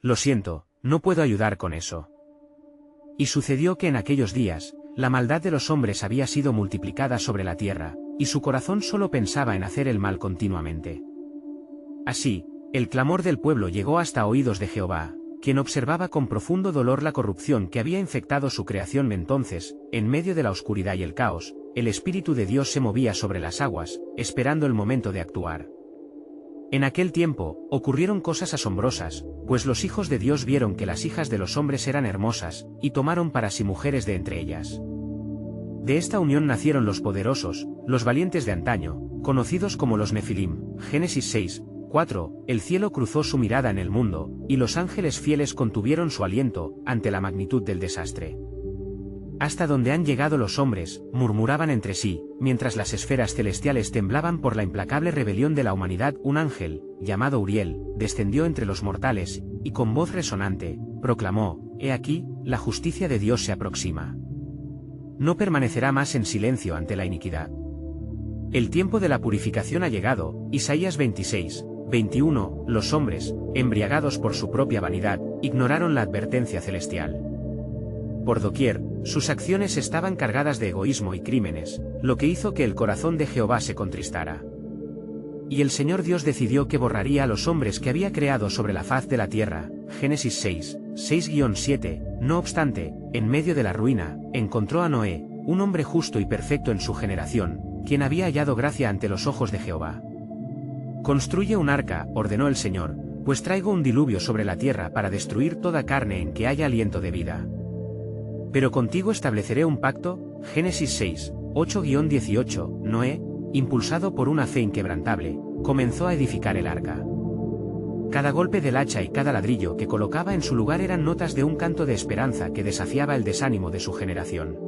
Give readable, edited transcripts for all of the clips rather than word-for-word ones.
Lo siento, no puedo ayudar con eso. Y sucedió que en aquellos días, la maldad de los hombres había sido multiplicada sobre la tierra, y su corazón solo pensaba en hacer el mal continuamente. Así, el clamor del pueblo llegó hasta oídos de Jehová, quien observaba con profundo dolor la corrupción que había infectado su creación. Entonces, en medio de la oscuridad y el caos, el Espíritu de Dios se movía sobre las aguas, esperando el momento de actuar. En aquel tiempo, ocurrieron cosas asombrosas, pues los hijos de Dios vieron que las hijas de los hombres eran hermosas, y tomaron para sí mujeres de entre ellas. De esta unión nacieron los poderosos, los valientes de antaño, conocidos como los Nefilim. Génesis 6, 4. El cielo cruzó su mirada en el mundo, y los ángeles fieles contuvieron su aliento, ante la magnitud del desastre. Hasta donde han llegado los hombres, murmuraban entre sí, mientras las esferas celestiales temblaban por la implacable rebelión de la humanidad. Un ángel, llamado Uriel, descendió entre los mortales, y con voz resonante, proclamó: «He aquí, la justicia de Dios se aproxima. No permanecerá más en silencio ante la iniquidad. El tiempo de la purificación ha llegado». Isaías 26, 21. Los hombres, embriagados por su propia vanidad, ignoraron la advertencia celestial. Por doquier, sus acciones estaban cargadas de egoísmo y crímenes, lo que hizo que el corazón de Jehová se contristara. Y el Señor Dios decidió que borraría a los hombres que había creado sobre la faz de la tierra. Génesis 6, 6-7. No obstante, en medio de la ruina, encontró a Noé, un hombre justo y perfecto en su generación, quien había hallado gracia ante los ojos de Jehová. «Construye un arca», ordenó el Señor, «pues traigo un diluvio sobre la tierra para destruir toda carne en que haya aliento de vida. Pero contigo estableceré un pacto». Génesis 6, 8-18. Noé, impulsado por una fe inquebrantable, comenzó a edificar el arca. Cada golpe del hacha y cada ladrillo que colocaba en su lugar eran notas de un canto de esperanza que desafiaba el desánimo de su generación.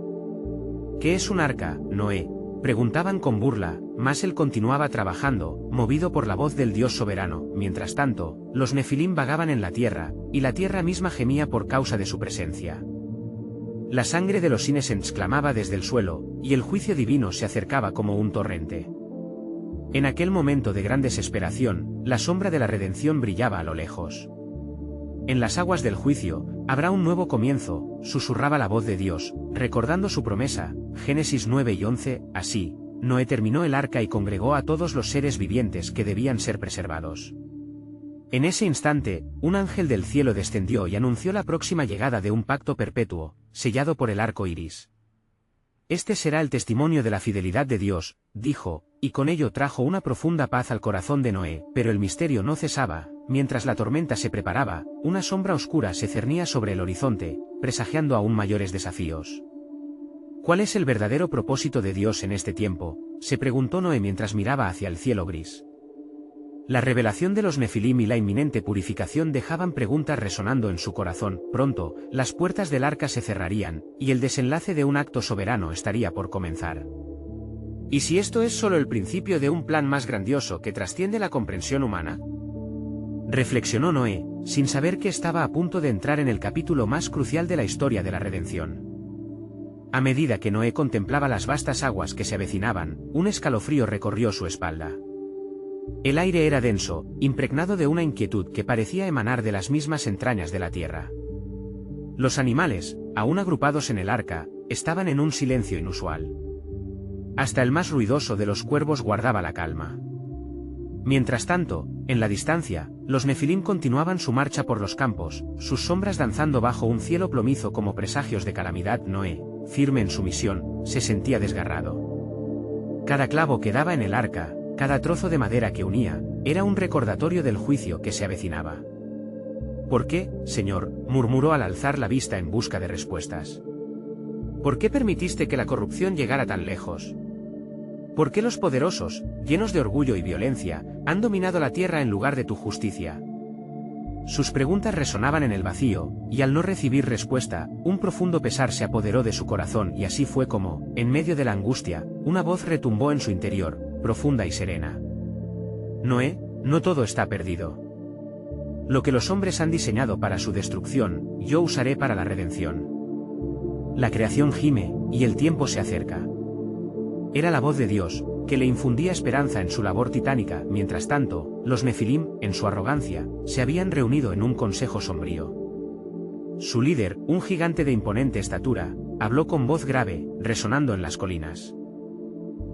«¿Qué es un arca, Noé?», preguntaban con burla, mas él continuaba trabajando, movido por la voz del Dios soberano. Mientras tanto, los Nefilim vagaban en la tierra, y la tierra misma gemía por causa de su presencia. La sangre de los inocentes clamaba desde el suelo, y el juicio divino se acercaba como un torrente. En aquel momento de gran desesperación, la sombra de la redención brillaba a lo lejos. «En las aguas del juicio, habrá un nuevo comienzo», susurraba la voz de Dios, recordando su promesa. Génesis 9-11. Así, Noé terminó el arca y congregó a todos los seres vivientes que debían ser preservados. En ese instante, un ángel del cielo descendió y anunció la próxima llegada de un pacto perpetuo, sellado por el arco iris. «Este será el testimonio de la fidelidad de Dios», dijo, y con ello trajo una profunda paz al corazón de Noé. Pero el misterio no cesaba. Mientras la tormenta se preparaba, una sombra oscura se cernía sobre el horizonte, presagiando aún mayores desafíos. «¿Cuál es el verdadero propósito de Dios en este tiempo?», se preguntó Noé mientras miraba hacia el cielo gris. La revelación de los Nefilim y la inminente purificación dejaban preguntas resonando en su corazón. Pronto, las puertas del arca se cerrarían, y el desenlace de un acto soberano estaría por comenzar. ¿Y si esto es solo el principio de un plan más grandioso que trasciende la comprensión humana?, reflexionó Noé, sin saber que estaba a punto de entrar en el capítulo más crucial de la historia de la redención. A medida que Noé contemplaba las vastas aguas que se avecinaban, un escalofrío recorrió su espalda. El aire era denso, impregnado de una inquietud que parecía emanar de las mismas entrañas de la tierra. Los animales, aún agrupados en el arca, estaban en un silencio inusual. Hasta el más ruidoso de los cuervos guardaba la calma. Mientras tanto, en la distancia, los Nefilim continuaban su marcha por los campos, sus sombras danzando bajo un cielo plomizo como presagios de calamidad. Noé, firme en su misión, se sentía desgarrado. Cada clavo que daba en el arca, cada trozo de madera que unía, era un recordatorio del juicio que se avecinaba. «¿Por qué, Señor?», murmuró al alzar la vista en busca de respuestas. «¿Por qué permitiste que la corrupción llegara tan lejos? ¿Por qué los poderosos, llenos de orgullo y violencia, han dominado la tierra en lugar de tu justicia?». Sus preguntas resonaban en el vacío, y al no recibir respuesta, un profundo pesar se apoderó de su corazón. Y así fue como, en medio de la angustia, una voz retumbó en su interior, profunda y serena. «Noé, no todo está perdido. Lo que los hombres han diseñado para su destrucción, yo usaré para la redención. La creación gime, y el tiempo se acerca». Era la voz de Dios, que le infundía esperanza en su labor titánica. Mientras tanto, los Nefilim, en su arrogancia, se habían reunido en un consejo sombrío. Su líder, un gigante de imponente estatura, habló con voz grave, resonando en las colinas.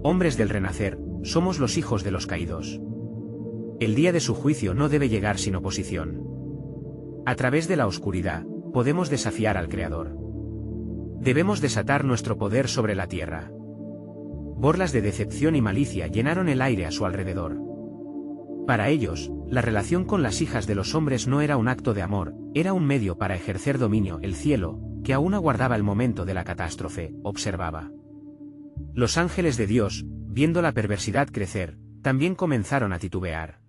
Hombres del renacer, somos los hijos de los caídos. El día de su juicio no debe llegar sin oposición. A través de la oscuridad, podemos desafiar al Creador. Debemos desatar nuestro poder sobre la tierra. Borlas de decepción y malicia llenaron el aire a su alrededor. Para ellos, la relación con las hijas de los hombres no era un acto de amor, era un medio para ejercer dominio. El cielo, que aún aguardaba el momento de la catástrofe, observaba. Los ángeles de Dios, viendo la perversidad crecer, también comenzaron a titubear.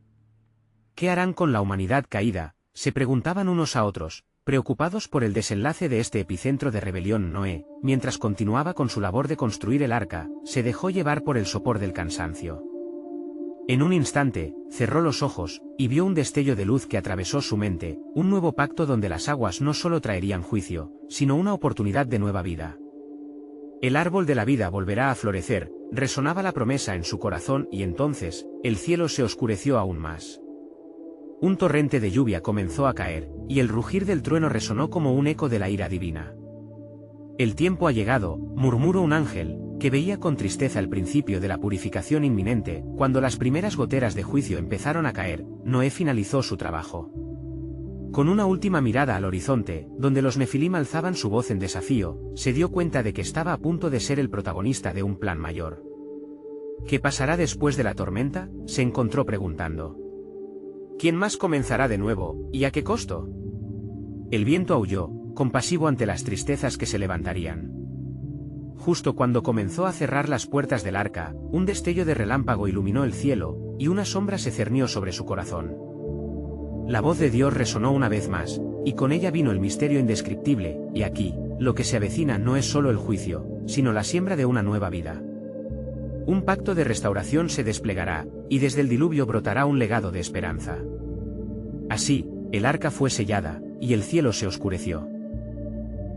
¿Qué harán con la humanidad caída?, se preguntaban unos a otros, preocupados por el desenlace de este epicentro de rebelión. Noé, mientras continuaba con su labor de construir el arca, se dejó llevar por el sopor del cansancio. En un instante, cerró los ojos, y vio un destello de luz que atravesó su mente, un nuevo pacto donde las aguas no solo traerían juicio, sino una oportunidad de nueva vida. El árbol de la vida volverá a florecer, resonaba la promesa en su corazón, y entonces, el cielo se oscureció aún más. Un torrente de lluvia comenzó a caer, y el rugir del trueno resonó como un eco de la ira divina. El tiempo ha llegado, murmuró un ángel, que veía con tristeza el principio de la purificación inminente. Cuando las primeras goteras de juicio empezaron a caer, Noé finalizó su trabajo. Con una última mirada al horizonte, donde los Nefilim alzaban su voz en desafío, se dio cuenta de que estaba a punto de ser el protagonista de un plan mayor. ¿Qué pasará después de la tormenta?, se encontró preguntando. ¿Quién más comenzará de nuevo, y a qué costo? El viento aulló, compasivo ante las tristezas que se levantarían. Justo cuando comenzó a cerrar las puertas del arca, un destello de relámpago iluminó el cielo, y una sombra se cernió sobre su corazón. La voz de Dios resonó una vez más, y con ella vino el misterio indescriptible, y aquí, lo que se avecina no es solo el juicio, sino la siembra de una nueva vida. Un pacto de restauración se desplegará, y desde el diluvio brotará un legado de esperanza. Así, el arca fue sellada, y el cielo se oscureció.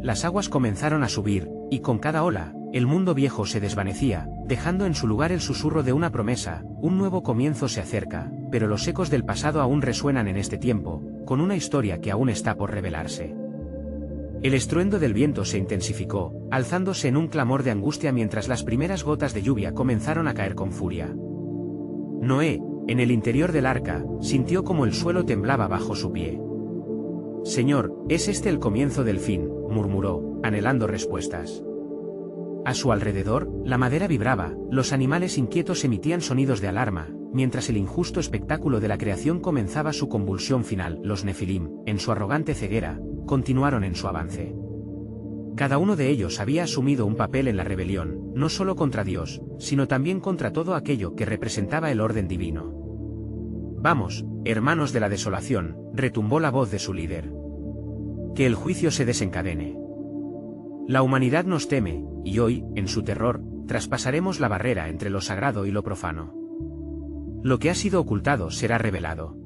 Las aguas comenzaron a subir, y con cada ola, el mundo viejo se desvanecía, dejando en su lugar el susurro de una promesa. Un nuevo comienzo se acerca, pero los ecos del pasado aún resuenan en este tiempo, con una historia que aún está por revelarse. El estruendo del viento se intensificó, alzándose en un clamor de angustia mientras las primeras gotas de lluvia comenzaron a caer con furia. Noé, en el interior del arca, sintió como el suelo temblaba bajo su pie. «Señor, ¿es este el comienzo del fin?», murmuró, anhelando respuestas. A su alrededor, la madera vibraba, los animales inquietos emitían sonidos de alarma, mientras el injusto espectáculo de la creación comenzaba su convulsión final. Los Nefilim, en su arrogante ceguera, continuaron en su avance. Cada uno de ellos había asumido un papel en la rebelión, no solo contra Dios, sino también contra todo aquello que representaba el orden divino. «Vamos, hermanos de la desolación», retumbó la voz de su líder. «Que el juicio se desencadene. La humanidad nos teme, y hoy, en su terror, traspasaremos la barrera entre lo sagrado y lo profano. Lo que ha sido ocultado será revelado».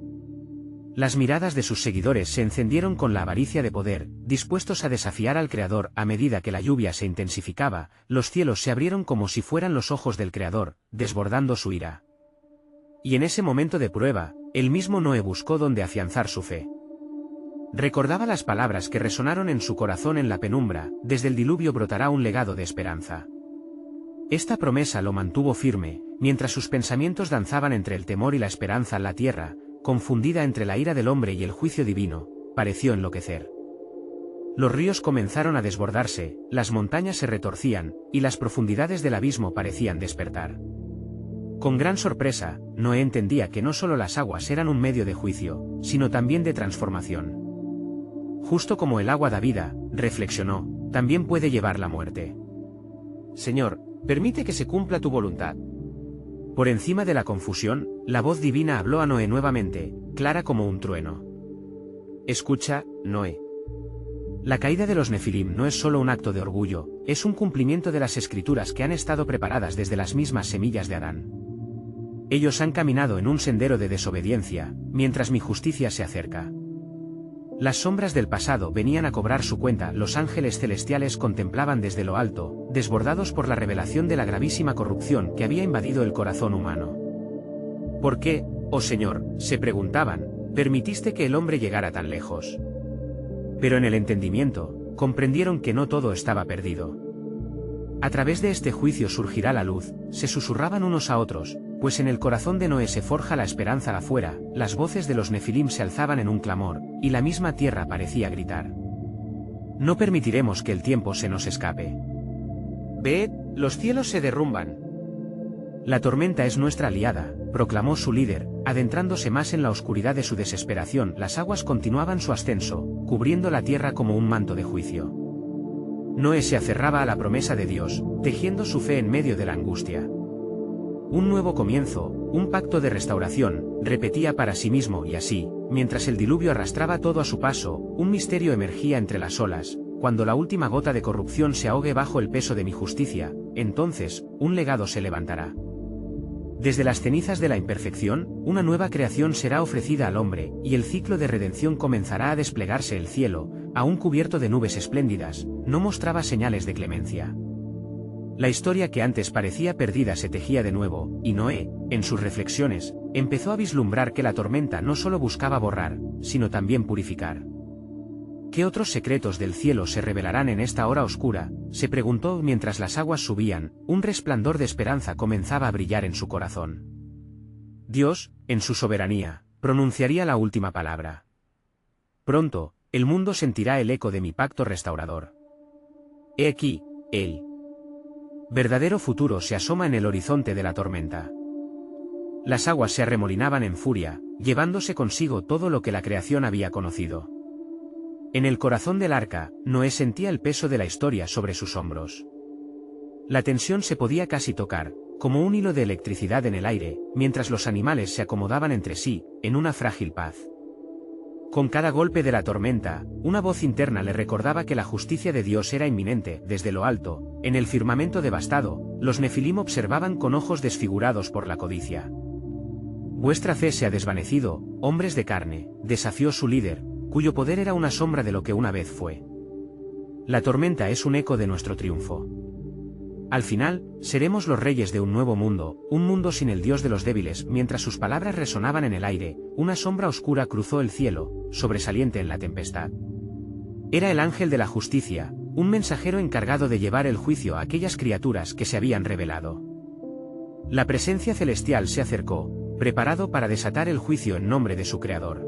Las miradas de sus seguidores se encendieron con la avaricia de poder, dispuestos a desafiar al Creador. A medida que la lluvia se intensificaba, los cielos se abrieron como si fueran los ojos del Creador, desbordando su ira. Y en ese momento de prueba, el mismo Noé buscó donde afianzar su fe. Recordaba las palabras que resonaron en su corazón en la penumbra: desde el diluvio brotará un legado de esperanza. Esta promesa lo mantuvo firme, mientras sus pensamientos danzaban entre el temor y la esperanza. La tierra, confundida entre la ira del hombre y el juicio divino, pareció enloquecer. Los ríos comenzaron a desbordarse, las montañas se retorcían, y las profundidades del abismo parecían despertar. Con gran sorpresa, Noé entendía que no solo las aguas eran un medio de juicio, sino también de transformación. Justo como el agua da vida, reflexionó, también puede llevar la muerte. «Señor, permite que se cumpla tu voluntad». Por encima de la confusión, la voz divina habló a Noé nuevamente, clara como un trueno. «Escucha, Noé. La caída de los Nefilim no es solo un acto de orgullo, es un cumplimiento de las escrituras que han estado preparadas desde las mismas semillas de Adán. Ellos han caminado en un sendero de desobediencia, mientras mi justicia se acerca. Las sombras del pasado venían a cobrar su cuenta. Los ángeles celestiales contemplaban desde lo alto, desbordados por la revelación de la gravísima corrupción que había invadido el corazón humano. ¿Por qué, oh Señor?, se preguntaban, permitiste que el hombre llegara tan lejos? Pero en el entendimiento, comprendieron que no todo estaba perdido. A través de este juicio surgirá la luz, se susurraban unos a otros, pues en el corazón de Noé se forja la esperanza afuera. Las voces de los Nefilim se alzaban en un clamor, y la misma tierra parecía gritar. No permitiremos que el tiempo se nos escape. Ved, los cielos se derrumban. La tormenta es nuestra aliada, proclamó su líder, adentrándose más en la oscuridad de su desesperación. Las aguas continuaban su ascenso, cubriendo la tierra como un manto de juicio. Noé se aferraba a la promesa de Dios, tejiendo su fe en medio de la angustia. Un nuevo comienzo, un pacto de restauración, repetía para sí mismo, y así, mientras el diluvio arrastraba todo a su paso, un misterio emergía entre las olas. Cuando la última gota de corrupción se ahogue bajo el peso de mi justicia, entonces, un legado se levantará. Desde las cenizas de la imperfección, una nueva creación será ofrecida al hombre, y el ciclo de redención comenzará a desplegarse. El cielo, aún cubierto de nubes espléndidas, no mostraba señales de clemencia. La historia que antes parecía perdida se tejía de nuevo, y Noé, en sus reflexiones, empezó a vislumbrar que la tormenta no solo buscaba borrar, sino también purificar. ¿Qué otros secretos del cielo se revelarán en esta hora oscura?, se preguntó mientras las aguas subían. Un resplandor de esperanza comenzaba a brillar en su corazón. Dios, en su soberanía, pronunciaría la última palabra. Pronto, el mundo sentirá el eco de mi pacto restaurador. He aquí, el verdadero futuro se asoma en el horizonte de la tormenta. Las aguas se arremolinaban en furia, llevándose consigo todo lo que la creación había conocido. En el corazón del arca, Noé sentía el peso de la historia sobre sus hombros. La tensión se podía casi tocar, como un hilo de electricidad en el aire, mientras los animales se acomodaban entre sí, en una frágil paz. Con cada golpe de la tormenta, una voz interna le recordaba que la justicia de Dios era inminente. Desde lo alto, en el firmamento devastado, los Nefilim observaban con ojos desfigurados por la codicia. Vuestra fe se ha desvanecido, hombres de carne, desafió su líder, cuyo poder era una sombra de lo que una vez fue. La tormenta es un eco de nuestro triunfo. Al final, seremos los reyes de un nuevo mundo, un mundo sin el Dios de los débiles. Mientras sus palabras resonaban en el aire, una sombra oscura cruzó el cielo, sobresaliente en la tempestad. Era el ángel de la justicia, un mensajero encargado de llevar el juicio a aquellas criaturas que se habían rebelado. La presencia celestial se acercó, preparado para desatar el juicio en nombre de su creador.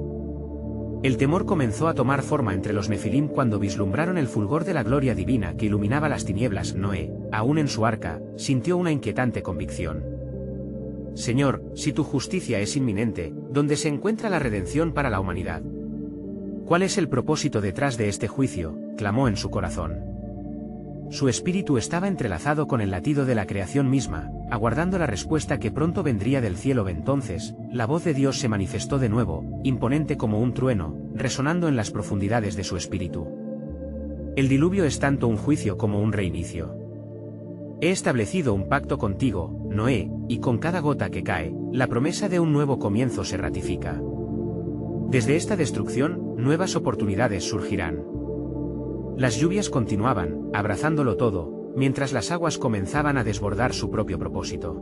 El temor comenzó a tomar forma entre los Nefilim cuando vislumbraron el fulgor de la gloria divina que iluminaba las tinieblas. Noé, aún en su arca, sintió una inquietante convicción. Señor, si tu justicia es inminente, ¿dónde se encuentra la redención para la humanidad? ¿Cuál es el propósito detrás de este juicio?, clamó en su corazón. Su espíritu estaba entrelazado con el latido de la creación misma, aguardando la respuesta que pronto vendría del cielo. Entonces, la voz de Dios se manifestó de nuevo, imponente como un trueno, resonando en las profundidades de su espíritu. El diluvio es tanto un juicio como un reinicio. He establecido un pacto contigo, Noé, y con cada gota que cae, la promesa de un nuevo comienzo se ratifica. Desde esta destrucción, nuevas oportunidades surgirán. Las lluvias continuaban, abrazándolo todo, mientras las aguas comenzaban a desbordar su propio propósito.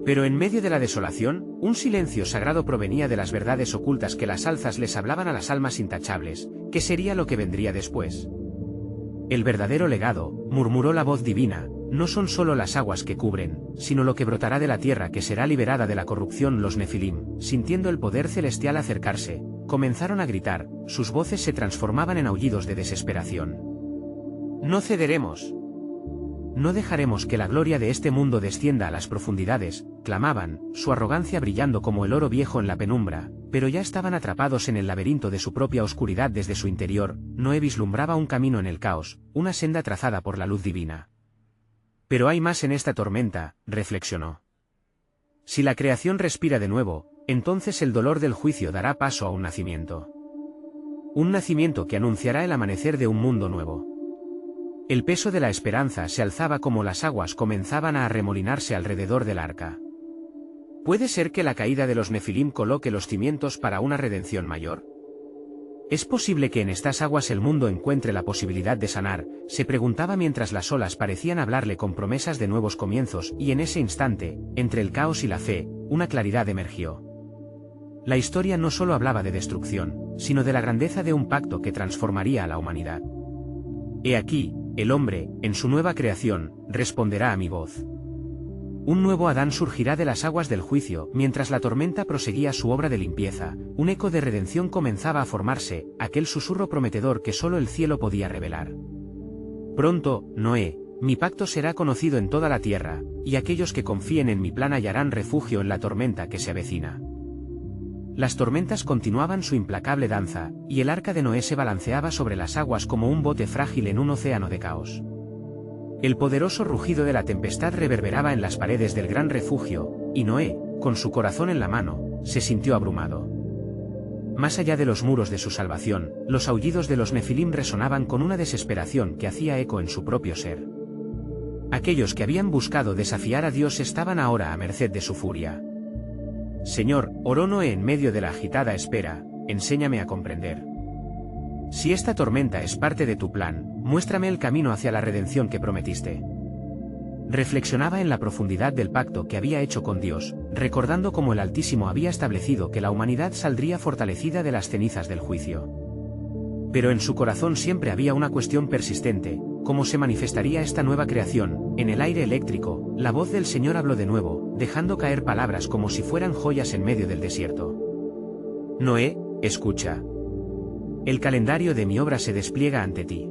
Pero en medio de la desolación, un silencio sagrado provenía de las verdades ocultas que las alzas les hablaban a las almas intachables. ¿Qué sería lo que vendría después? El verdadero legado, murmuró la voz divina, no son solo las aguas que cubren, sino lo que brotará de la tierra que será liberada de la corrupción. Los Nefilim, sintiendo el poder celestial acercarse, comenzaron a gritar, sus voces se transformaban en aullidos de desesperación. No cederemos. No dejaremos que la gloria de este mundo descienda a las profundidades, clamaban, su arrogancia brillando como el oro viejo en la penumbra, pero ya estaban atrapados en el laberinto de su propia oscuridad. Desde su interior, Noé vislumbraba un camino en el caos, una senda trazada por la luz divina. Pero hay más en esta tormenta, reflexionó. Si la creación respira de nuevo, entonces el dolor del juicio dará paso a un nacimiento. Un nacimiento que anunciará el amanecer de un mundo nuevo. El peso de la esperanza se alzaba como las aguas comenzaban a arremolinarse alrededor del arca. ¿Puede ser que la caída de los Nefilim coloque los cimientos para una redención mayor? ¿Es posible que en estas aguas el mundo encuentre la posibilidad de sanar?, se preguntaba mientras las olas parecían hablarle con promesas de nuevos comienzos, y en ese instante, entre el caos y la fe, una claridad emergió. La historia no solo hablaba de destrucción, sino de la grandeza de un pacto que transformaría a la humanidad. He aquí, el hombre, en su nueva creación, responderá a mi voz. Un nuevo Adán surgirá de las aguas del juicio. Mientras la tormenta proseguía su obra de limpieza, un eco de redención comenzaba a formarse, aquel susurro prometedor que solo el cielo podía revelar. Pronto, Noé, mi pacto será conocido en toda la tierra, y aquellos que confíen en mi plan hallarán refugio en la tormenta que se avecina. Las tormentas continuaban su implacable danza, y el arca de Noé se balanceaba sobre las aguas como un bote frágil en un océano de caos. El poderoso rugido de la tempestad reverberaba en las paredes del gran refugio, y Noé, con su corazón en la mano, se sintió abrumado. Más allá de los muros de su salvación, los aullidos de los Nefilim resonaban con una desesperación que hacía eco en su propio ser. Aquellos que habían buscado desafiar a Dios estaban ahora a merced de su furia. Señor, oró Noé en medio de la agitada espera, enséñame a comprender. Si esta tormenta es parte de tu plan, muéstrame el camino hacia la redención que prometiste. Reflexionaba en la profundidad del pacto que había hecho con Dios, recordando cómo el Altísimo había establecido que la humanidad saldría fortalecida de las cenizas del juicio. Pero en su corazón siempre había una cuestión persistente: ¿cómo se manifestaría esta nueva creación? En el aire eléctrico, la voz del Señor habló de nuevo, dejando caer palabras como si fueran joyas en medio del desierto. Noé, escucha. El calendario de mi obra se despliega ante ti.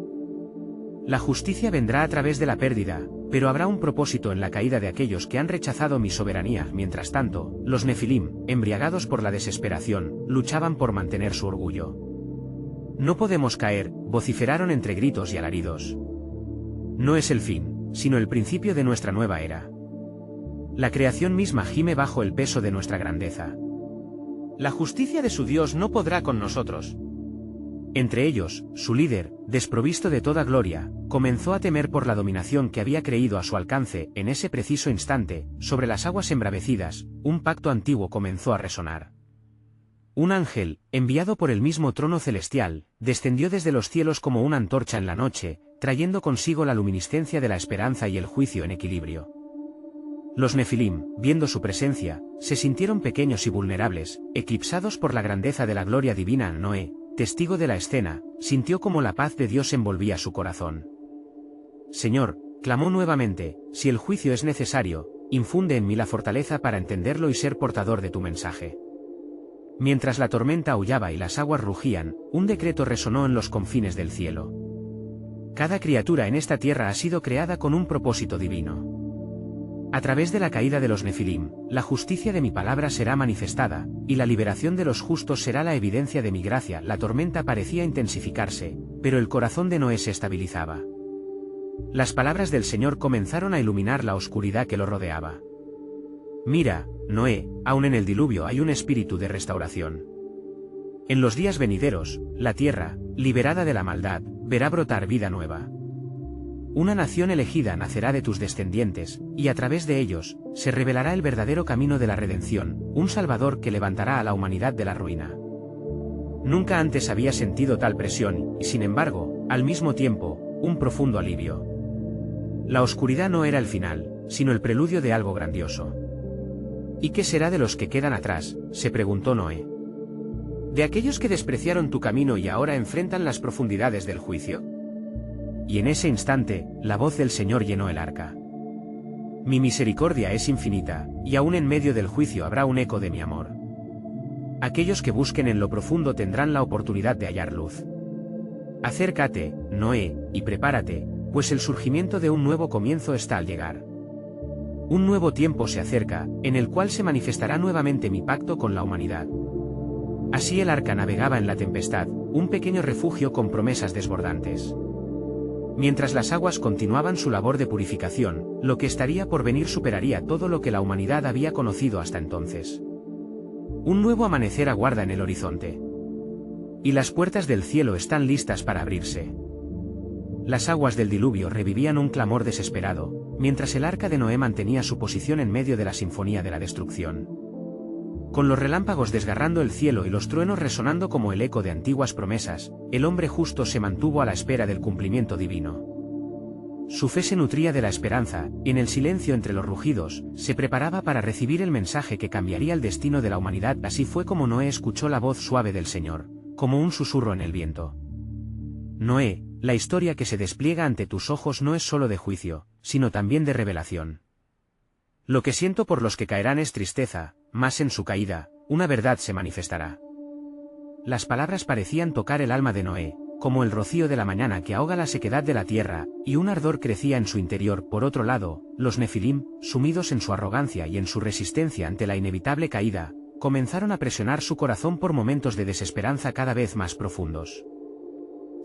La justicia vendrá a través de la pérdida, pero habrá un propósito en la caída de aquellos que han rechazado mi soberanía. Mientras tanto, los Nefilim, embriagados por la desesperación, luchaban por mantener su orgullo. No podemos caer, vociferaron entre gritos y alaridos. No es el fin, sino el principio de nuestra nueva era. La creación misma gime bajo el peso de nuestra grandeza. La justicia de su Dios no podrá con nosotros. Entre ellos, su líder, desprovisto de toda gloria, comenzó a temer por la dominación que había creído a su alcance. En ese preciso instante, sobre las aguas embravecidas, un pacto antiguo comenzó a resonar. Un ángel, enviado por el mismo trono celestial, descendió desde los cielos como una antorcha en la noche, trayendo consigo la luminiscencia de la esperanza y el juicio en equilibrio. Los Nefilim, viendo su presencia, se sintieron pequeños y vulnerables, eclipsados por la grandeza de la gloria divina. Noé, testigo de la escena, sintió como la paz de Dios envolvía su corazón. Señor, clamó nuevamente, si el juicio es necesario, infunde en mí la fortaleza para entenderlo y ser portador de tu mensaje. Mientras la tormenta aullaba y las aguas rugían, un decreto resonó en los confines del cielo. Cada criatura en esta tierra ha sido creada con un propósito divino. A través de la caída de los Nefilim, la justicia de mi palabra será manifestada, y la liberación de los justos será la evidencia de mi gracia. La tormenta parecía intensificarse, pero el corazón de Noé se estabilizaba. Las palabras del Señor comenzaron a iluminar la oscuridad que lo rodeaba. Mira, Noé, aún en el diluvio hay un espíritu de restauración. En los días venideros, la tierra, liberada de la maldad, verá brotar vida nueva. Una nación elegida nacerá de tus descendientes, y a través de ellos, se revelará el verdadero camino de la redención, un Salvador que levantará a la humanidad de la ruina. Nunca antes había sentido tal presión, y sin embargo, al mismo tiempo, un profundo alivio. La oscuridad no era el final, sino el preludio de algo grandioso. ¿Y qué será de los que quedan atrás?, se preguntó Noé. ¿De aquellos que despreciaron tu camino y ahora enfrentan las profundidades del juicio? Y en ese instante, la voz del Señor llenó el arca. Mi misericordia es infinita, y aún en medio del juicio habrá un eco de mi amor. Aquellos que busquen en lo profundo tendrán la oportunidad de hallar luz. Acércate, Noé, y prepárate, pues el surgimiento de un nuevo comienzo está al llegar. Un nuevo tiempo se acerca, en el cual se manifestará nuevamente mi pacto con la humanidad. Así el arca navegaba en la tempestad, un pequeño refugio con promesas desbordantes. Mientras las aguas continuaban su labor de purificación, lo que estaría por venir superaría todo lo que la humanidad había conocido hasta entonces. Un nuevo amanecer aguarda en el horizonte. Y las puertas del cielo están listas para abrirse. Las aguas del diluvio revivían un clamor desesperado, mientras el arca de Noé mantenía su posición en medio de la sinfonía de la destrucción. Con los relámpagos desgarrando el cielo y los truenos resonando como el eco de antiguas promesas, el hombre justo se mantuvo a la espera del cumplimiento divino. Su fe se nutría de la esperanza, y en el silencio entre los rugidos, se preparaba para recibir el mensaje que cambiaría el destino de la humanidad. Así fue como Noé escuchó la voz suave del Señor, como un susurro en el viento. Noé, la historia que se despliega ante tus ojos no es solo de juicio, sino también de revelación. Lo que siento por los que caerán es tristeza, mas en su caída, una verdad se manifestará. Las palabras parecían tocar el alma de Noé, como el rocío de la mañana que ahoga la sequedad de la tierra, y un ardor crecía en su interior. Por otro lado, los Nefilim, sumidos en su arrogancia y en su resistencia ante la inevitable caída, comenzaron a presionar su corazón por momentos de desesperanza cada vez más profundos.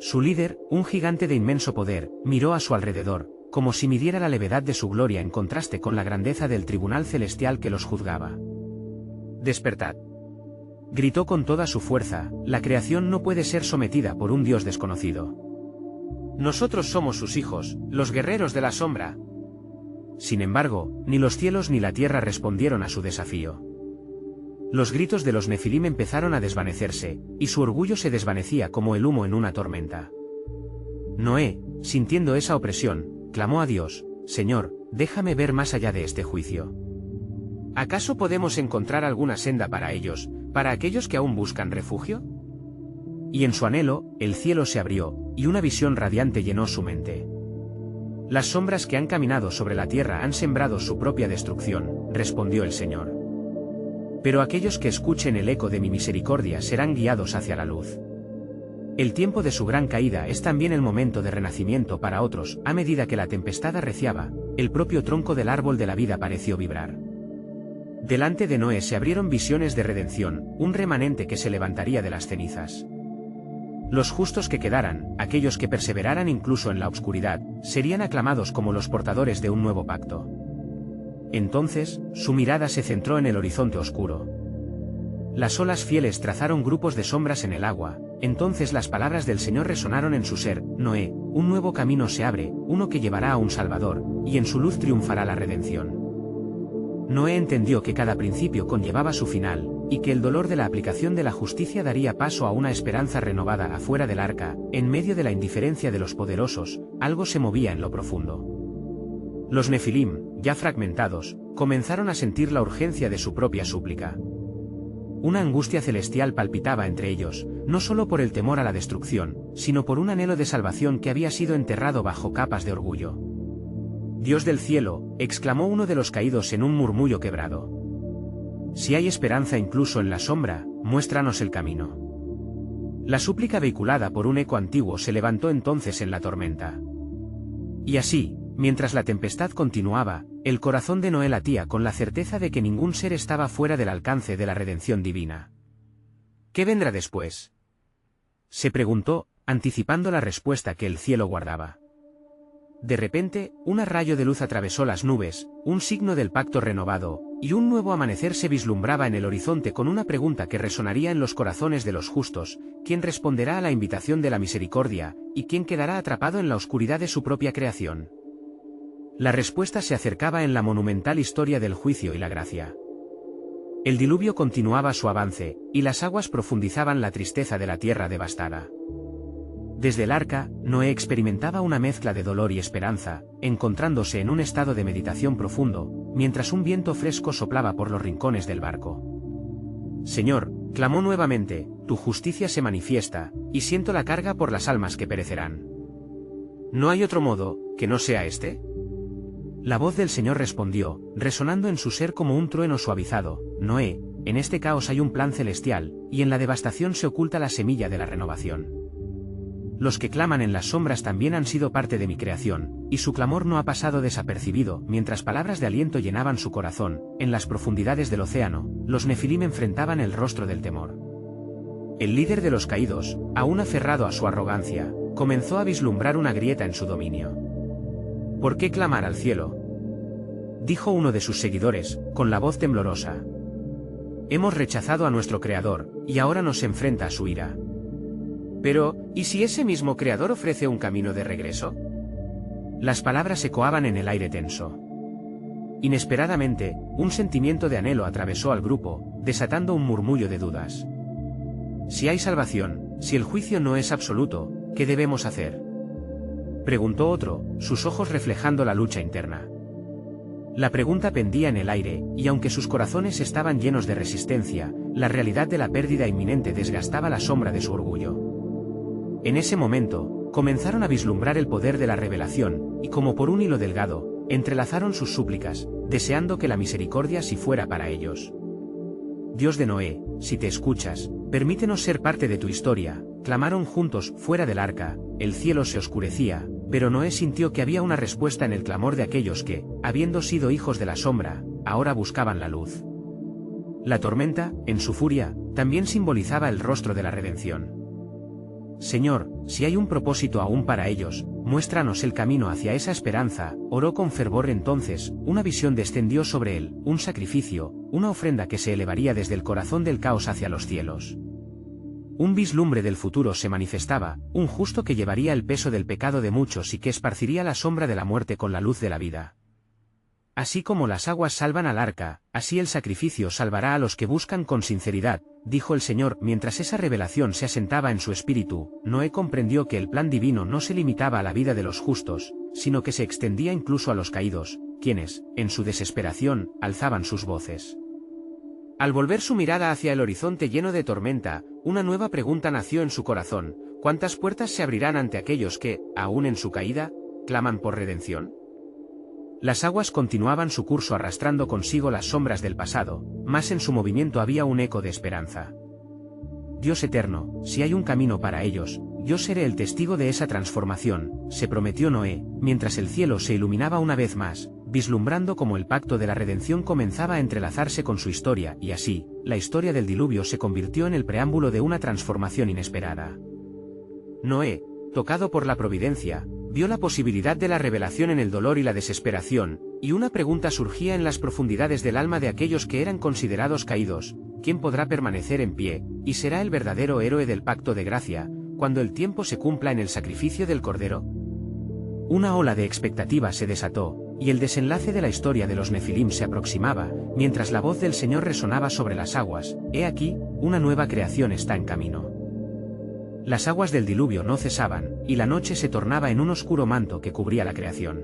Su líder, un gigante de inmenso poder, miró a su alrededor, como si midiera la levedad de su gloria en contraste con la grandeza del tribunal celestial que los juzgaba. «Despertad», gritó con toda su fuerza, «la creación no puede ser sometida por un Dios desconocido. Nosotros somos sus hijos, los guerreros de la sombra». Sin embargo, ni los cielos ni la tierra respondieron a su desafío. Los gritos de los Nefilim empezaron a desvanecerse, y su orgullo se desvanecía como el humo en una tormenta. Noé, sintiendo esa opresión, clamó a Dios: «Señor, déjame ver más allá de este juicio. ¿Acaso podemos encontrar alguna senda para ellos, para aquellos que aún buscan refugio?» Y en su anhelo, el cielo se abrió, y una visión radiante llenó su mente. «Las sombras que han caminado sobre la tierra han sembrado su propia destrucción», respondió el Señor. «Pero aquellos que escuchen el eco de mi misericordia serán guiados hacia la luz». El tiempo de su gran caída es también el momento de renacimiento para otros. A medida que la tempestad arreciaba, el propio tronco del árbol de la vida pareció vibrar. Delante de Noé se abrieron visiones de redención, un remanente que se levantaría de las cenizas. Los justos que quedaran, aquellos que perseveraran incluso en la oscuridad, serían aclamados como los portadores de un nuevo pacto. Entonces, su mirada se centró en el horizonte oscuro. Las olas fieles trazaron grupos de sombras en el agua. Entonces las palabras del Señor resonaron en su ser: «Noé, un nuevo camino se abre, uno que llevará a un Salvador, y en su luz triunfará la redención». Noé entendió que cada principio conllevaba su final, y que el dolor de la aplicación de la justicia daría paso a una esperanza renovada. Afuera del arca, en medio de la indiferencia de los poderosos, algo se movía en lo profundo. Los Nefilim, ya fragmentados, comenzaron a sentir la urgencia de su propia súplica. Una angustia celestial palpitaba entre ellos, no solo por el temor a la destrucción, sino por un anhelo de salvación que había sido enterrado bajo capas de orgullo. «Dios del cielo», exclamó uno de los caídos en un murmullo quebrado. «Si hay esperanza incluso en la sombra, muéstranos el camino». La súplica vehiculada por un eco antiguo se levantó entonces en la tormenta. Y así, mientras la tempestad continuaba, el corazón de Noé latía con la certeza de que ningún ser estaba fuera del alcance de la redención divina. «¿Qué vendrá después?», se preguntó, anticipando la respuesta que el cielo guardaba. De repente, un rayo de luz atravesó las nubes, un signo del pacto renovado, y un nuevo amanecer se vislumbraba en el horizonte con una pregunta que resonaría en los corazones de los justos: ¿quién responderá a la invitación de la misericordia, y quién quedará atrapado en la oscuridad de su propia creación? La respuesta se acercaba en la monumental historia del juicio y la gracia. El diluvio continuaba su avance, y las aguas profundizaban la tristeza de la tierra devastada. Desde el arca, Noé experimentaba una mezcla de dolor y esperanza, encontrándose en un estado de meditación profundo, mientras un viento fresco soplaba por los rincones del barco. «Señor», clamó nuevamente, «tu justicia se manifiesta, y siento la carga por las almas que perecerán. ¿No hay otro modo, que no sea este?». La voz del Señor respondió, resonando en su ser como un trueno suavizado: «Noé, en este caos hay un plan celestial, y en la devastación se oculta la semilla de la renovación. Los que claman en las sombras también han sido parte de mi creación, y su clamor no ha pasado desapercibido». Mientras palabras de aliento llenaban su corazón, en las profundidades del océano, los Nefilim enfrentaban el rostro del temor. El líder de los caídos, aún aferrado a su arrogancia, comenzó a vislumbrar una grieta en su dominio. «¿Por qué clamar al cielo?», dijo uno de sus seguidores, con la voz temblorosa. «Hemos rechazado a nuestro Creador, y ahora nos enfrenta a su ira. Pero, ¿y si ese mismo Creador ofrece un camino de regreso?». Las palabras ecoaban en el aire tenso. Inesperadamente, un sentimiento de anhelo atravesó al grupo, desatando un murmullo de dudas. Si hay salvación, si el juicio no es absoluto, ¿qué debemos hacer?, preguntó otro, sus ojos reflejando la lucha interna. La pregunta pendía en el aire, y aunque sus corazones estaban llenos de resistencia, la realidad de la pérdida inminente desgastaba la sombra de su orgullo. En ese momento, comenzaron a vislumbrar el poder de la revelación, y como por un hilo delgado, entrelazaron sus súplicas, deseando que la misericordia sí fuera para ellos. Dios de Noé, si te escuchas, permítenos ser parte de tu historia, clamaron juntos. Fuera del arca, el cielo se oscurecía, pero Noé sintió que había una respuesta en el clamor de aquellos que, habiendo sido hijos de la sombra, ahora buscaban la luz. La tormenta, en su furia, también simbolizaba el rostro de la redención. Señor, si hay un propósito aún para ellos, muéstranos el camino hacia esa esperanza, oró con fervor. Entonces, una visión descendió sobre él, un sacrificio, una ofrenda que se elevaría desde el corazón del caos hacia los cielos. Un vislumbre del futuro se manifestaba, un justo que llevaría el peso del pecado de muchos y que esparciría la sombra de la muerte con la luz de la vida. Así como las aguas salvan al arca, así el sacrificio salvará a los que buscan con sinceridad, dijo el Señor. Mientras esa revelación se asentaba en su espíritu, Noé comprendió que el plan divino no se limitaba a la vida de los justos, sino que se extendía incluso a los caídos, quienes, en su desesperación, alzaban sus voces. Al volver su mirada hacia el horizonte lleno de tormenta, una nueva pregunta nació en su corazón: ¿cuántas puertas se abrirán ante aquellos que, aún en su caída, claman por redención? Las aguas continuaban su curso arrastrando consigo las sombras del pasado, mas en su movimiento había un eco de esperanza. Dios eterno, si hay un camino para ellos, yo seré el testigo de esa transformación, se prometió Noé, mientras el cielo se iluminaba una vez más, vislumbrando cómo el pacto de la redención comenzaba a entrelazarse con su historia, y así, la historia del diluvio se convirtió en el preámbulo de una transformación inesperada. Noé, tocado por la providencia, vio la posibilidad de la revelación en el dolor y la desesperación, y una pregunta surgía en las profundidades del alma de aquellos que eran considerados caídos: ¿quién podrá permanecer en pie, y será el verdadero héroe del pacto de gracia, cuando el tiempo se cumpla en el sacrificio del Cordero? Una ola de expectativa se desató, y el desenlace de la historia de los Nefilim se aproximaba, mientras la voz del Señor resonaba sobre las aguas: he aquí, una nueva creación está en camino. Las aguas del diluvio no cesaban, y la noche se tornaba en un oscuro manto que cubría la creación.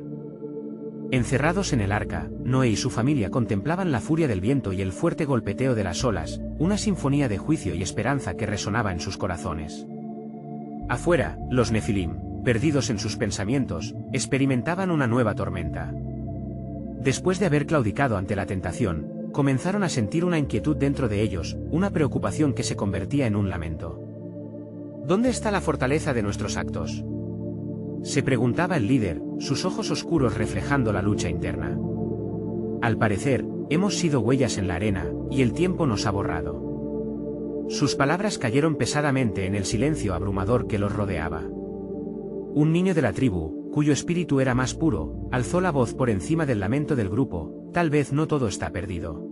Encerrados en el arca, Noé y su familia contemplaban la furia del viento y el fuerte golpeteo de las olas, una sinfonía de juicio y esperanza que resonaba en sus corazones. Afuera, los Nefilim, perdidos en sus pensamientos, experimentaban una nueva tormenta. Después de haber claudicado ante la tentación, comenzaron a sentir una inquietud dentro de ellos, una preocupación que se convertía en un lamento. ¿Dónde está la fortaleza de nuestros actos?, se preguntaba el líder, sus ojos oscuros reflejando la lucha interna. Al parecer, hemos sido huellas en la arena, y el tiempo nos ha borrado. Sus palabras cayeron pesadamente en el silencio abrumador que los rodeaba. Un niño de la tribu, cuyo espíritu era más puro, alzó la voz por encima del lamento del grupo: tal vez no todo está perdido.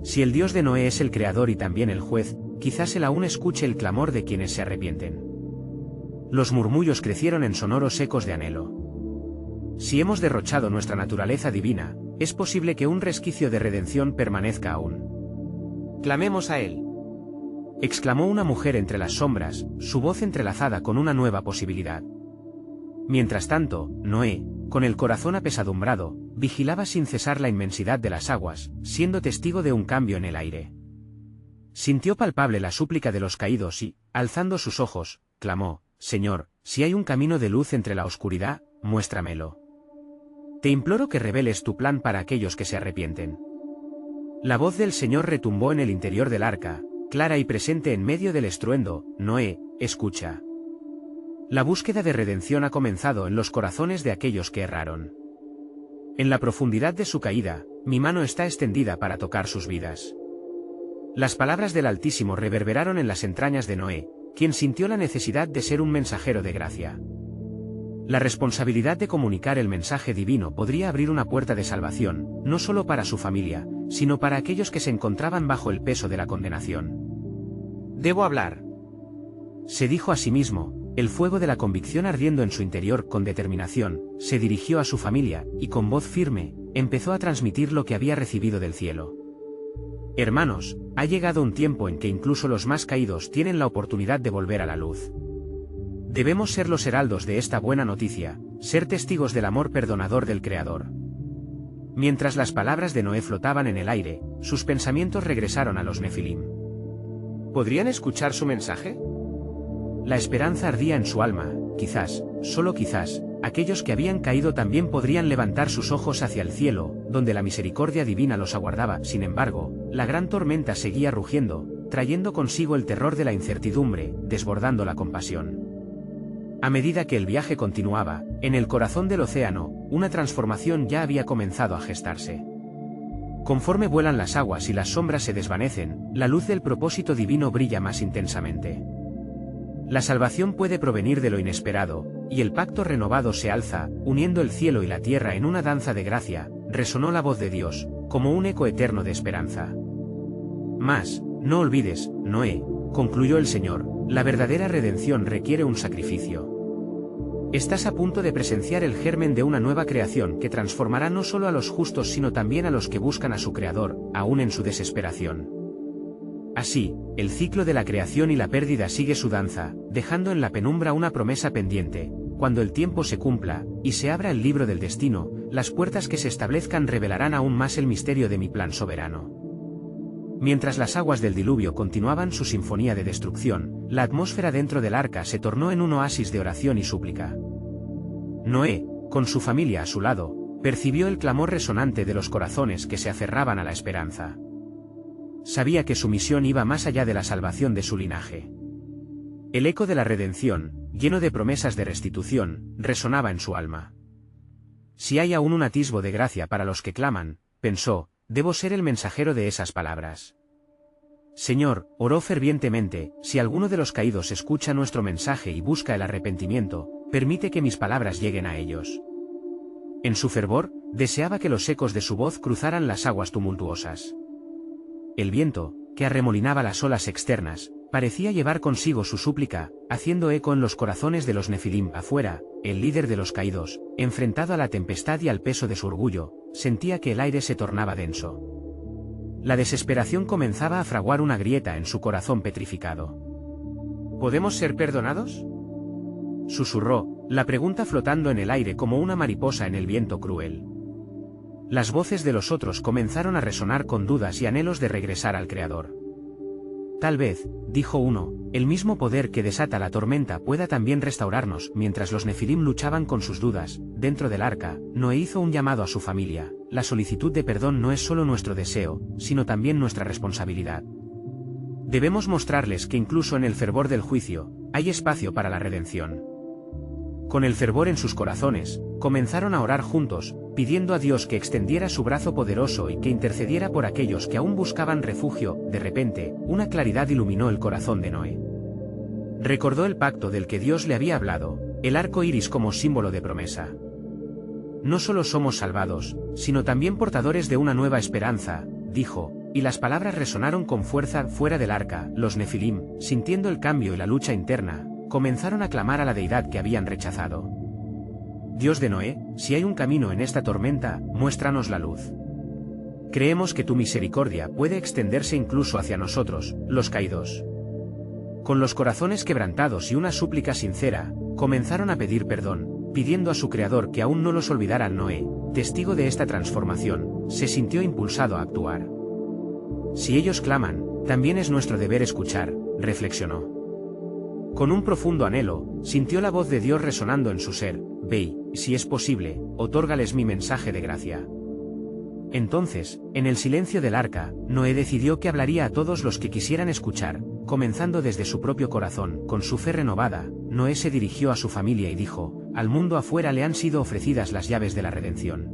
Si el Dios de Noé es el creador y también el juez, quizás él aún escuche el clamor de quienes se arrepienten. Los murmullos crecieron en sonoros ecos de anhelo. Si hemos derrochado nuestra naturaleza divina, es posible que un resquicio de redención permanezca aún. Clamemos a él, exclamó una mujer entre las sombras, su voz entrelazada con una nueva posibilidad. Mientras tanto, Noé, con el corazón apesadumbrado, vigilaba sin cesar la inmensidad de las aguas, siendo testigo de un cambio en el aire. Sintió palpable la súplica de los caídos y, alzando sus ojos, clamó: Señor, si hay un camino de luz entre la oscuridad, muéstramelo. Te imploro que reveles tu plan para aquellos que se arrepienten. La voz del Señor retumbó en el interior del arca, clara y presente en medio del estruendo: Noé, escucha. La búsqueda de redención ha comenzado en los corazones de aquellos que erraron. En la profundidad de su caída, mi mano está extendida para tocar sus vidas. Las palabras del Altísimo reverberaron en las entrañas de Noé, quien sintió la necesidad de ser un mensajero de gracia. La responsabilidad de comunicar el mensaje divino podría abrir una puerta de salvación, no solo para su familia, sino para aquellos que se encontraban bajo el peso de la condenación. Debo hablar, se dijo a sí mismo, el fuego de la convicción ardiendo en su interior con determinación. Se dirigió a su familia, y con voz firme, empezó a transmitir lo que había recibido del cielo. Hermanos, ha llegado un tiempo en que incluso los más caídos tienen la oportunidad de volver a la luz. Debemos ser los heraldos de esta buena noticia, ser testigos del amor perdonador del Creador. Mientras las palabras de Noé flotaban en el aire, sus pensamientos regresaron a los Nefilim. ¿Podrían escuchar su mensaje? La esperanza ardía en su alma. Quizás, solo quizás, aquellos que habían caído también podrían levantar sus ojos hacia el cielo, donde la misericordia divina los aguardaba. Sin embargo, la gran tormenta seguía rugiendo, trayendo consigo el terror de la incertidumbre, desbordando la compasión. A medida que el viaje continuaba, en el corazón del océano, una transformación ya había comenzado a gestarse. Conforme vuelan las aguas y las sombras se desvanecen, la luz del propósito divino brilla más intensamente. La salvación puede provenir de lo inesperado, y el pacto renovado se alza, uniendo el cielo y la tierra en una danza de gracia. Resonó la voz de Dios, como un eco eterno de esperanza. Mas, no olvides, Noé, concluyó el Señor, la verdadera redención requiere un sacrificio. Estás a punto de presenciar el germen de una nueva creación que transformará no solo a los justos sino también a los que buscan a su Creador, aún en su desesperación. Así, el ciclo de la creación y la pérdida sigue su danza, dejando en la penumbra una promesa pendiente. Cuando el tiempo se cumpla, y se abra el libro del destino, las puertas que se establezcan revelarán aún más el misterio de mi plan soberano. Mientras las aguas del diluvio continuaban su sinfonía de destrucción, la atmósfera dentro del arca se tornó en un oasis de oración y súplica. Noé, con su familia a su lado, percibió el clamor resonante de los corazones que se aferraban a la esperanza. Sabía que su misión iba más allá de la salvación de su linaje. El eco de la redención, lleno de promesas de restitución, resonaba en su alma. Si hay aún un atisbo de gracia para los que claman, pensó, debo ser el mensajero de esas palabras. Señor, oró fervientemente, si alguno de los caídos escucha nuestro mensaje y busca el arrepentimiento, permite que mis palabras lleguen a ellos. En su fervor, deseaba que los ecos de su voz cruzaran las aguas tumultuosas. El viento, que arremolinaba las olas externas, parecía llevar consigo su súplica, haciendo eco en los corazones de los Nefilim. Afuera, el líder de los caídos, enfrentado a la tempestad y al peso de su orgullo, sentía que el aire se tornaba denso. La desesperación comenzaba a fraguar una grieta en su corazón petrificado. ¿Podemos ser perdonados?, susurró, la pregunta flotando en el aire como una mariposa en el viento cruel. Las voces de los otros comenzaron a resonar con dudas y anhelos de regresar al Creador. Tal vez, dijo uno, el mismo poder que desata la tormenta pueda también restaurarnos. Mientras los Nefilim luchaban con sus dudas, dentro del arca, Noé hizo un llamado a su familia. La solicitud de perdón no es solo nuestro deseo, sino también nuestra responsabilidad. Debemos mostrarles que incluso en el fervor del juicio, hay espacio para la redención. Con el fervor en sus corazones, comenzaron a orar juntos, pidiendo a Dios que extendiera su brazo poderoso y que intercediera por aquellos que aún buscaban refugio. De repente, una claridad iluminó el corazón de Noé. Recordó el pacto del que Dios le había hablado, el arco iris como símbolo de promesa. No solo somos salvados, sino también portadores de una nueva esperanza, dijo, y las palabras resonaron con fuerza fuera del arca. Los Nefilim, sintiendo el cambio y la lucha interna, comenzaron a clamar a la deidad que habían rechazado. Dios de Noé, si hay un camino en esta tormenta, muéstranos la luz. Creemos que tu misericordia puede extenderse incluso hacia nosotros, los caídos. Con los corazones quebrantados y una súplica sincera, comenzaron a pedir perdón, pidiendo a su Creador que aún no los olvidara. Noé, testigo de esta transformación, se sintió impulsado a actuar. Si ellos claman, también es nuestro deber escuchar, reflexionó. Con un profundo anhelo, sintió la voz de Dios resonando en su ser. Ve, si es posible, otórgales mi mensaje de gracia. Entonces, en el silencio del arca, Noé decidió que hablaría a todos los que quisieran escuchar, comenzando desde su propio corazón. Con su fe renovada, Noé se dirigió a su familia y dijo, al mundo afuera le han sido ofrecidas las llaves de la redención.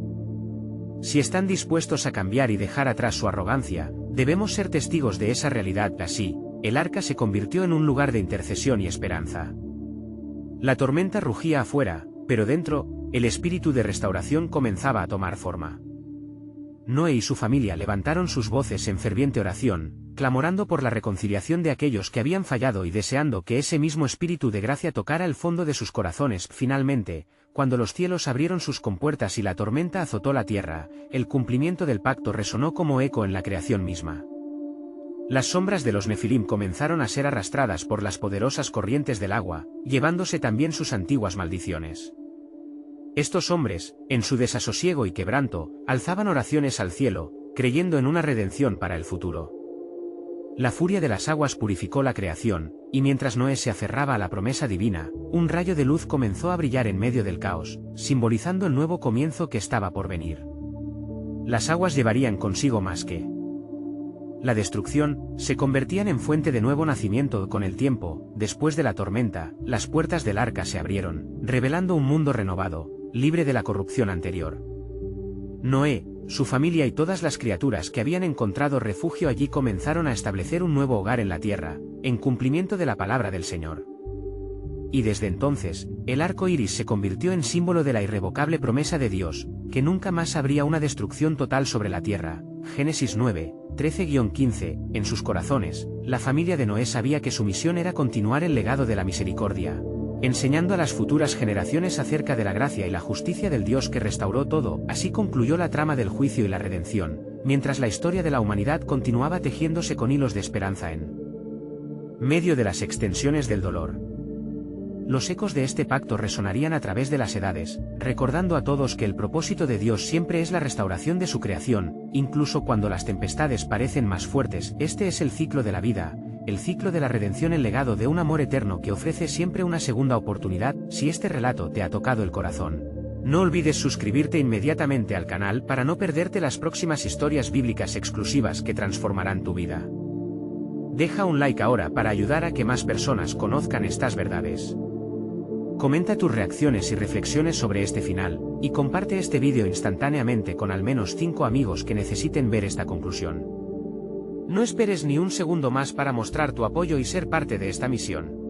Si están dispuestos a cambiar y dejar atrás su arrogancia, debemos ser testigos de esa realidad. Así, el arca se convirtió en un lugar de intercesión y esperanza. La tormenta rugía afuera, pero dentro, el espíritu de restauración comenzaba a tomar forma. Noé y su familia levantaron sus voces en ferviente oración, clamorando por la reconciliación de aquellos que habían fallado y deseando que ese mismo espíritu de gracia tocara el fondo de sus corazones. Finalmente, cuando los cielos abrieron sus compuertas y la tormenta azotó la tierra, el cumplimiento del pacto resonó como eco en la creación misma. Las sombras de los Nefilim comenzaron a ser arrastradas por las poderosas corrientes del agua, llevándose también sus antiguas maldiciones. Estos hombres, en su desasosiego y quebranto, alzaban oraciones al cielo, creyendo en una redención para el futuro. La furia de las aguas purificó la creación, y mientras Noé se aferraba a la promesa divina, un rayo de luz comenzó a brillar en medio del caos, simbolizando el nuevo comienzo que estaba por venir. Las aguas llevarían consigo más que la destrucción, se convertían en fuente de nuevo nacimiento con el tiempo. Después de la tormenta, las puertas del arca se abrieron, revelando un mundo renovado, libre de la corrupción anterior. Noé, su familia y todas las criaturas que habían encontrado refugio allí comenzaron a establecer un nuevo hogar en la tierra, en cumplimiento de la palabra del Señor. Y desde entonces, el arco iris se convirtió en símbolo de la irrevocable promesa de Dios, que nunca más habría una destrucción total sobre la tierra. Génesis 9, 13-15, en sus corazones, la familia de Noé sabía que su misión era continuar el legado de la misericordia, enseñando a las futuras generaciones acerca de la gracia y la justicia del Dios que restauró todo. Así concluyó la trama del juicio y la redención, mientras la historia de la humanidad continuaba tejiéndose con hilos de esperanza en medio de las extensiones del dolor. Los ecos de este pacto resonarían a través de las edades, recordando a todos que el propósito de Dios siempre es la restauración de su creación, incluso cuando las tempestades parecen más fuertes. Este es el ciclo de la vida, el ciclo de la redención, el legado de un amor eterno que ofrece siempre una segunda oportunidad. Si este relato te ha tocado el corazón, no olvides suscribirte inmediatamente al canal para no perderte las próximas historias bíblicas exclusivas que transformarán tu vida. Deja un like ahora para ayudar a que más personas conozcan estas verdades. Comenta tus reacciones y reflexiones sobre este final, y comparte este vídeo instantáneamente con al menos 5 amigos que necesiten ver esta conclusión. No esperes ni un segundo más para mostrar tu apoyo y ser parte de esta misión.